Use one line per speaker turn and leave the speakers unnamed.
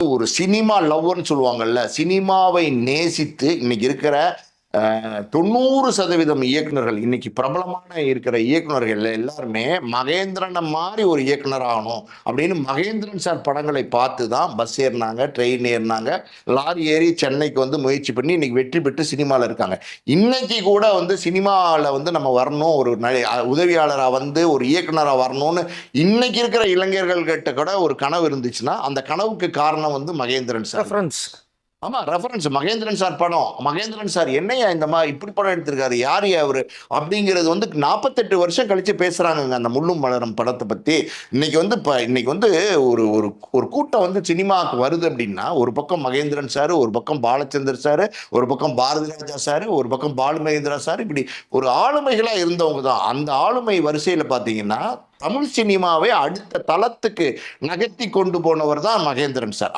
ஒரு சினிமா லவ்வர்னு சொல்லுவாங்கல்ல, சினிமாவை நேசித்து இன்னைக்கு இருக்கிற 90% இயக்குனர்கள், இன்னைக்கு பிரபலமான இருக்கிற இயக்குனர்கள் எல்லாருமே மகேந்திரன மாரி ஒரு இயக்குனர் ஆகணும் அப்படின்னு மகேந்திரன் சார் படங்களை பார்த்து தான் பஸ் ஏறினாங்க, ட்ரெயின் ஏறினாங்க, லாரி ஏறி சென்னைக்கு வந்து முயற்சி பண்ணி இன்னைக்கு வெற்றி பெற்று சினிமாவில் இருக்காங்க. இன்னைக்கு கூட வந்து சினிமாவில் வந்து நம்ம வரணும், ஒரு உதவியாளராக வந்து ஒரு இயக்குனராக வரணும்னு இன்னைக்கு இருக்கிற இளைஞர்கள் கிட்ட கூட ஒரு கனவு இருந்துச்சுன்னா அந்த கனவுக்கு காரணம் வந்து மகேந்திரன் சார். ஆமா, ரெஃபரன்ஸ் மகேந்திரன் சார் படம். மகேந்திரன் சார் என்னையா இந்த மாதிரி இப்படி படம் எடுத்திருக்காரு, யார் அவரு அப்படிங்கிறது வந்து 48 வருஷம் கழிச்சு பேசுறாங்க அந்த முள்ளும் மலரும் படத்தை பத்தி. இன்னைக்கு வந்து இன்னைக்கு வந்து ஒரு ஒரு ஒரு கூட்டம் வந்து சினிமாவுக்கு வருது அப்படின்னா, ஒரு பக்கம் மகேந்திரன் சார், ஒரு பக்கம் பாலச்சந்தர் சார், ஒரு பக்கம் பாரதி ராஜா சார், ஒரு பக்கம் பாலு மகேந்திரா சார், இப்படி ஒரு ஆளுமைகளா இருந்தவங்க தான். அந்த ஆளுமை வரிசையில பாத்தீங்கன்னா தமிழ் சினிமாவை அடுத்த தளத்துக்கு நகர்த்தி கொண்டு போனவர் தான் மகேந்திரன் சார்.